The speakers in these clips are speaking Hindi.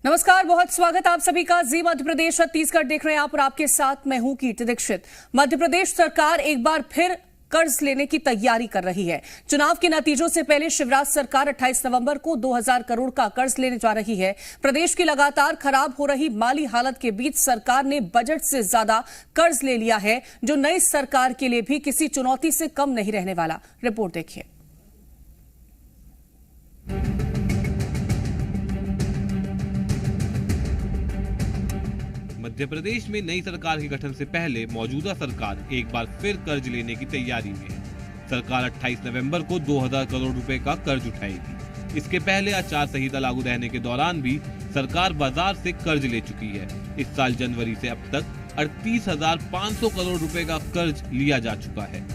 नमस्कार, बहुत स्वागत आप सभी का। जी मध्य प्रदेश छत्तीसगढ़ देख रहे हैं आप और आपके साथ मैं हूं कीर्ति दीक्षित। मध्य प्रदेश सरकार एक बार फिर कर्ज लेने की तैयारी कर रही है। चुनाव के नतीजों से पहले शिवराज सरकार 28 नवंबर को 2000 करोड़ का कर्ज लेने जा रही है। प्रदेश की लगातार खराब हो रही माली हालत के बीच सरकार ने बजट से ज्यादा कर्ज ले लिया है, जो नई सरकार के लिए भी किसी चुनौती से कम नहीं रहने वाला। रिपोर्ट देखिए। मध्य प्रदेश में नई सरकार के गठन से पहले मौजूदा सरकार एक बार फिर कर्ज लेने की तैयारी में है। सरकार 28 नवंबर को 2000 करोड़ रुपए का कर्ज उठाएगी। इसके पहले आचार संहिता लागू रहने के दौरान भी सरकार बाजार से कर्ज ले चुकी है। इस साल जनवरी से अब तक 38,500 करोड़ रुपए का कर्ज लिया जा चुका है।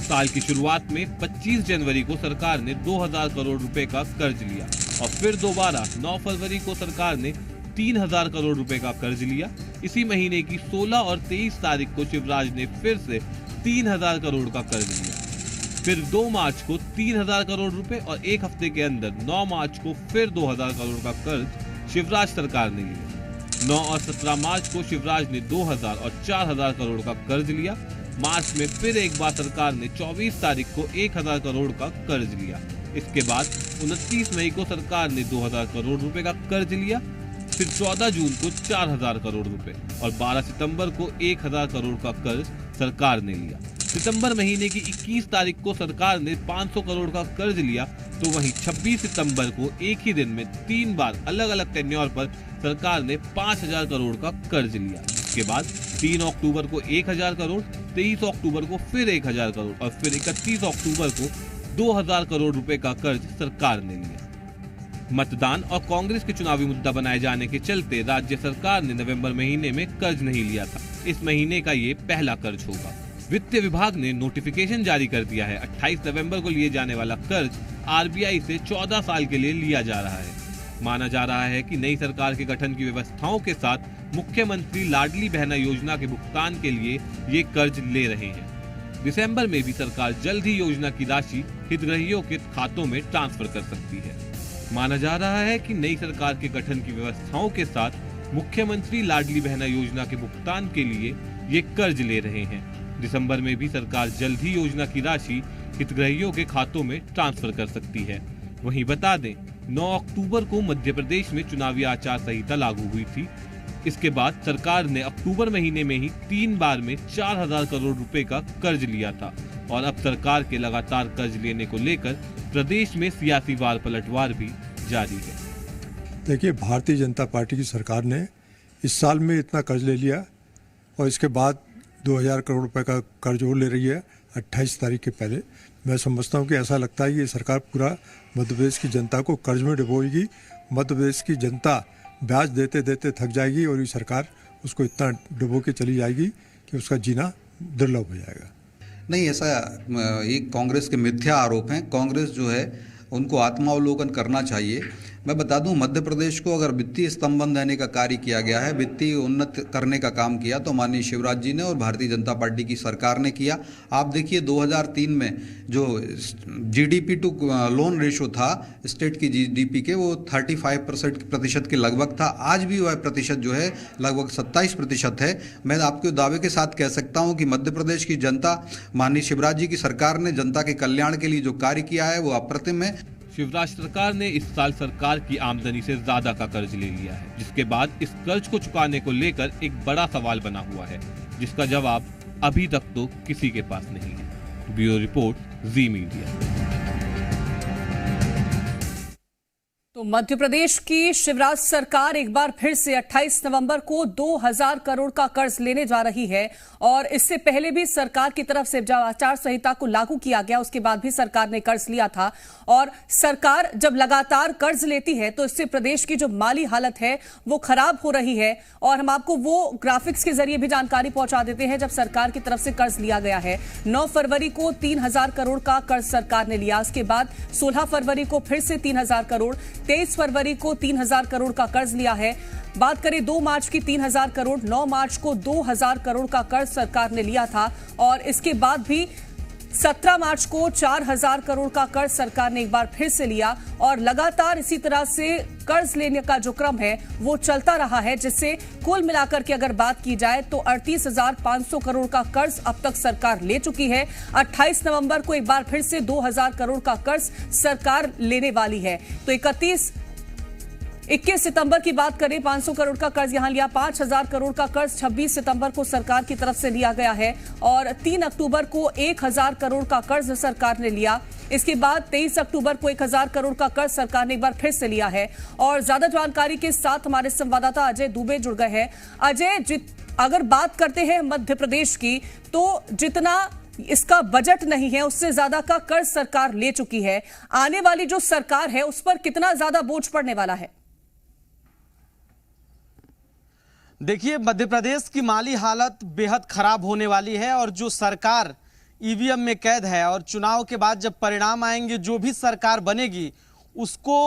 साल की शुरुआत में 25 जनवरी को सरकार ने 2000 करोड़ रुपए का कर्ज लिया और फिर दोबारा 9 फरवरी को सरकार ने 3000 करोड़ रुपए का कर्ज लिया। इसी महीने की 16 और 23 तारीख को शिवराज ने फिर से 3000 करोड़ का कर्ज लिया। फिर 2 मार्च को 3000 करोड़ रुपए और एक हफ्ते के अंदर 9 मार्च को फिर 2000 करोड़ का कर्ज शिवराज सरकार ने लिया। 9 और 17 मार्च को शिवराज ने 2000 और 4000 करोड़ का कर्ज लिया। मार्च में फिर एक बार सरकार ने 24 तारीख को 1000 करोड़ का कर्ज लिया। इसके बाद 29 मई को सरकार ने 2000 करोड़ रुपए का कर्ज लिया। फिर 14 जून को 4000 करोड़ रुपए और 12 सितंबर को 1000 करोड़ का कर्ज सरकार ने लिया। सितंबर महीने की 21 तारीख को सरकार ने 500 करोड़ का कर्ज लिया, तो वहीं 26 सितंबर को एक ही दिन में 3 बार अलग अलग टेन्योर पर सरकार ने 5000 करोड़ का कर्ज लिया। इसके बाद 3 अक्टूबर को 1000 करोड़, 23 अक्टूबर को फिर 1000 करोड़ और फिर 31 अक्टूबर को 2000 करोड़ रुपए का कर्ज सरकार ने लिया। मतदान और कांग्रेस के चुनावी मुद्दा बनाए जाने के चलते राज्य सरकार ने नवंबर महीने में कर्ज नहीं लिया था। इस महीने का ये पहला कर्ज होगा। वित्त विभाग ने नोटिफिकेशन जारी कर दिया है। 28 नवंबर को लिए जाने वाला कर्ज आरबीआई से 14 साल के लिए लिया जा रहा है। माना जा रहा है कि नई सरकार के गठन की व्यवस्थाओं के साथ मुख्यमंत्री लाडली बहना योजना के भुगतान के लिए ये कर्ज ले रहे हैं। दिसंबर में भी सरकार जल्द ही योजना की राशि हितग्राहियों के खातों में ट्रांसफर कर सकती है। माना जा रहा है कि नई सरकार के गठन की व्यवस्थाओं के साथ मुख्यमंत्री लाडली बहना योजना के भुगतान के लिए ये कर्ज ले रहे हैं। दिसंबर में भी सरकार जल्द ही योजना की राशि हितग्राहियों के खातों में ट्रांसफर कर सकती है। वहीं बता दें, 9 अक्टूबर को मध्य प्रदेश में चुनावी आचार संहिता लागू हुई थी। इसके बाद सरकार ने अक्टूबर महीने में ही 3 बार में 4000 करोड़ रुपए का कर्ज लिया था और अब सरकार के लगातार कर्ज लेने को लेकर प्रदेश में सियासी वार पलटवार भी जारी है। देखिए, भारतीय जनता पार्टी की सरकार ने इस साल में इतना कर्ज ले लिया और इसके बाद 2000 करोड़ रुपए का कर्ज और ले रही है 28 तारीख के पहले। मैं समझता हूँ कि ऐसा लगता है कि ये सरकार पूरा मध्य प्रदेश की जनता को कर्ज में डुबोएगी। मध्य प्रदेश की जनता ब्याज देते देते थक जाएगी और ये सरकार उसको इतना डुबो के चली जाएगी कि उसका जीना दुर्लभ हो जाएगा। नहीं, ऐसा एक कांग्रेस के मिथ्या आरोप हैं। कांग्रेस जो है उनको आत्मावलोकन करना चाहिए। मैं बता दूं, मध्य प्रदेश को अगर वित्तीय स्तंभन देने का कार्य किया गया है, वित्तीय उन्नत करने का काम किया तो माननीय शिवराज जी ने और भारतीय जनता पार्टी की सरकार ने किया। आप देखिए 2003 में जो जीडीपी टू लोन रेशो था स्टेट की जीडीपी के, वो 35% के लगभग था। आज भी वह प्रतिशत जो है लगभग 27% है। मैं आपके दावे के साथ कह सकता हूँ कि मध्य प्रदेश की जनता, माननीय शिवराज जी की सरकार ने जनता के कल्याण के लिए जो कार्य किया है वो अप्रतिम है। शिवराज सरकार ने इस साल सरकार की आमदनी से ज्यादा का कर्ज ले लिया है, जिसके बाद इस कर्ज को चुकाने को लेकर एक बड़ा सवाल बना हुआ है, जिसका जवाब अभी तक तो किसी के पास नहीं है। ब्यूरो रिपोर्ट, जी मीडिया। तो मध्य प्रदेश की शिवराज सरकार एक बार फिर से 28 नवंबर को 2000 करोड़ का कर्ज लेने जा रही है और इससे पहले भी सरकार की तरफ से जब आचार संहिता को लागू किया गया उसके बाद भी सरकार ने कर्ज लिया था। और सरकार जब लगातार कर्ज लेती है तो इससे प्रदेश की जो माली हालत है वो खराब हो रही है और हम आपको वो ग्राफिक्स के जरिए भी जानकारी पहुंचा देते हैं। जब सरकार की तरफ से कर्ज लिया गया है, 9 फरवरी को 3000 करोड़ का कर्ज सरकार ने लिया। उसके बाद 16 फरवरी को फिर से 3000 करोड़, 23 फरवरी को 3000 करोड़ का कर्ज लिया है। बात करें 2 मार्च की 3000 करोड़, 9 मार्च को 2000 करोड़ का कर्ज सरकार ने लिया था और इसके बाद भी 17 मार्च को 4000 करोड़ का कर्ज सरकार ने एक बार फिर से लिया और लगातार इसी तरह से कर्ज लेने का जो क्रम है वो चलता रहा है, जिससे कुल मिलाकर के अगर बात की जाए तो 38,500 करोड़ का कर्ज अब तक सरकार ले चुकी है। 28 नवंबर को एक बार फिर से 2000 करोड़ का कर्ज सरकार लेने वाली है। तो 21 सितंबर की बात करें, 500 करोड़ का कर्ज यहां लिया। 5000 करोड़ का कर्ज 26 सितंबर को सरकार की तरफ से लिया गया है और 3 अक्टूबर को 1000 करोड़ का कर्ज सरकार ने लिया। इसके बाद 23 अक्टूबर को 1000 करोड़ का कर्ज सरकार ने एक बार फिर से लिया है। और ज्यादा जानकारी के साथ हमारे संवाददाता अजय दुबे जुड़ गए हैं। अजय, अगर बात करते हैं मध्य प्रदेश की, तो जितना इसका बजट नहीं है उससे ज्यादा का कर्ज सरकार ले चुकी है। आने वाली जो सरकार है उस पर कितना ज्यादा बोझ पड़ने वाला है? देखिए, मध्य प्रदेश की माली हालत बेहद खराब होने वाली है और जो सरकार ईवीएम में कैद है और चुनाव के बाद जब परिणाम आएंगे, जो भी सरकार बनेगी उसको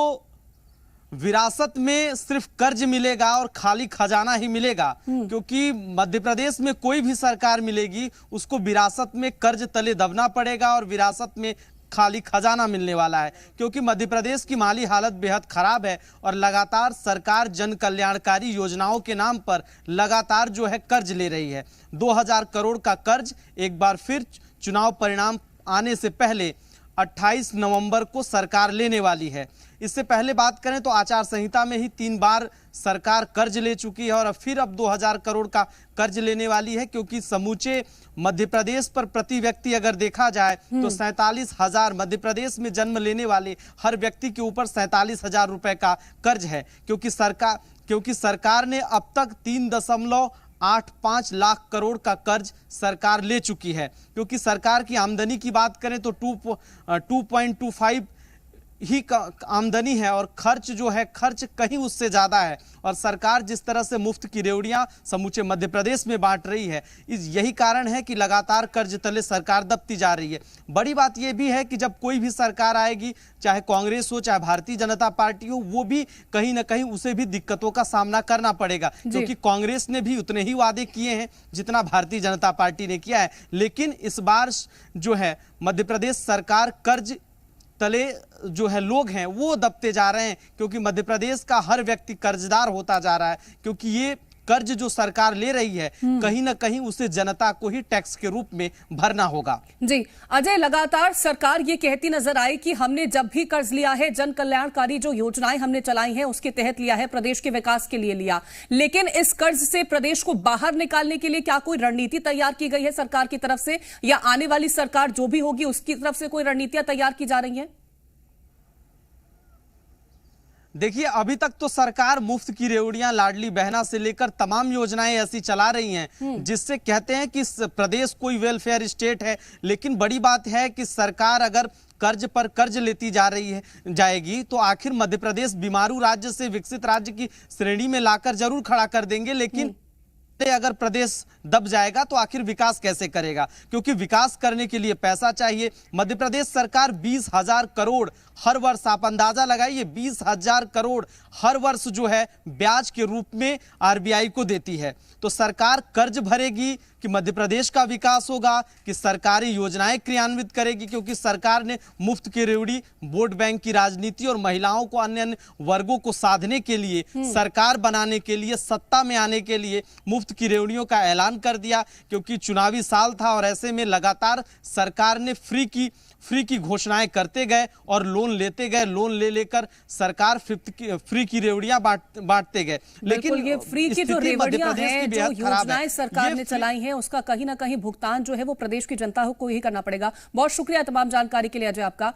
विरासत में सिर्फ कर्ज मिलेगा और खाली खजाना ही मिलेगा। क्योंकि मध्य प्रदेश में कोई भी सरकार मिलेगी उसको विरासत में कर्ज तले दबना पड़ेगा और विरासत में खाली खजाना मिलने वाला है। क्योंकि मध्य प्रदेश की माली हालत बेहद खराब है और लगातार सरकार जन कल्याणकारी योजनाओं के नाम पर लगातार जो है कर्ज ले रही है। 2000 करोड़ का कर्ज एक बार फिर चुनाव परिणाम आने से पहले 28 नवंबर को सरकार लेने वाली है। इससे पहले बात करें तो आचार संहिता में ही 3 बार सरकार कर्ज ले चुकी है और फिर अब 2000 करोड़ का कर्ज लेने वाली है। क्योंकि समूचे मध्य प्रदेश पर प्रति व्यक्ति अगर देखा जाए तो 47,000 मध्य प्रदेश में जन्म लेने वाले हर व्यक्ति के ऊपर 47,000 रुपए का कर्ज है। क्योंकि सरकार ने अब तक 3.85 लाख करोड़ का कर्ज सरकार ले चुकी है। क्योंकि सरकार की आमदनी की बात करें तो 2.25 ही आमदनी है और खर्च जो है खर्च कहीं उससे ज्यादा है। और सरकार जिस तरह से मुफ्त की रेवड़ियां समूचे मध्य प्रदेश में बांट रही है, यही कारण है कि लगातार कर्ज तले सरकार दबती जा रही है। बड़ी बात यह भी है कि जब कोई भी सरकार आएगी, चाहे कांग्रेस हो चाहे भारतीय जनता पार्टी हो, वो भी कहीं ना कहीं उसे भी दिक्कतों का सामना करना पड़ेगा। क्योंकि कांग्रेस ने भी उतने ही वादे किए हैं जितना भारतीय जनता पार्टी ने किया है। लेकिन इस बार जो है मध्य प्रदेश सरकार कर्ज तले जो है लोग हैं वो दबते जा रहे हैं। क्योंकि मध्य प्रदेश का हर व्यक्ति कर्जदार होता जा रहा है। क्योंकि ये कर्ज जो सरकार ले रही है कहीं ना कहीं उसे जनता को ही टैक्स के रूप में भरना होगा। जी अजय, लगातार सरकार ये कहती नजर आई कि हमने जब भी कर्ज लिया है, जन कल्याणकारी जो योजनाएं हमने चलाई हैं उसके तहत लिया है, प्रदेश के विकास के लिए लिया। लेकिन इस कर्ज से प्रदेश को बाहर निकालने के लिए क्या कोई रणनीति तैयार की गई है सरकार की तरफ से, या आने वाली सरकार जो भी होगी उसकी तरफ से कोई रणनीतियां तैयार की जा रही हैं? देखिए, अभी तक तो सरकार मुफ्त की रेवड़ियां, लाडली बहना से लेकर तमाम योजनाएं ऐसी चला रही हैं जिससे कहते हैं कि प्रदेश कोई वेलफेयर स्टेट है। लेकिन बड़ी बात है कि सरकार अगर कर्ज पर कर्ज लेती जाएगी तो आखिर मध्य प्रदेश बीमारू राज्य से विकसित राज्य की श्रेणी में लाकर जरूर खड़ा कर देंगे। लेकिन अगर प्रदेश दब जाएगा तो आखिर विकास कैसे करेगा? क्योंकि विकास करने के लिए पैसा चाहिए। मध्य प्रदेश सरकार 20,000 करोड़ हर वर्ष, आप अंदाजा लगाइए, 20,000 करोड़ हर वर्ष जो है ब्याज के रूप में आरबीआई को देती है। तो सरकार कर्ज भरेगी कि मध्य प्रदेश का विकास होगा, कि सरकारी योजनाएं क्रियान्वित करेगी? क्योंकि सरकार ने मुफ्त की रेवड़ी, वोट बैंक की राजनीति और महिलाओं को, अन्य वर्गों को साधने के लिए, सरकार बनाने के लिए, सत्ता में आने के लिए मुफ्त की रेवड़ियों का ऐलान कर दिया। क्योंकि चुनावी साल था और ऐसे में लगातार सरकार ने फ्री की घोषणाएं करते गए और लोन लेते गए। लोन लेकर सरकार फ्री की रेवड़ियां बांटते गए। लेकिन ये फ्री की जो रेवड़ियां हैं, जो योजनाएं सरकार ने चलाई हैं, उसका कहीं ना कहीं भुगतान जो है वो प्रदेश की जनता को ही करना पड़ेगा। बहुत शुक्रिया तमाम जानकारी के लिए अजय आपका।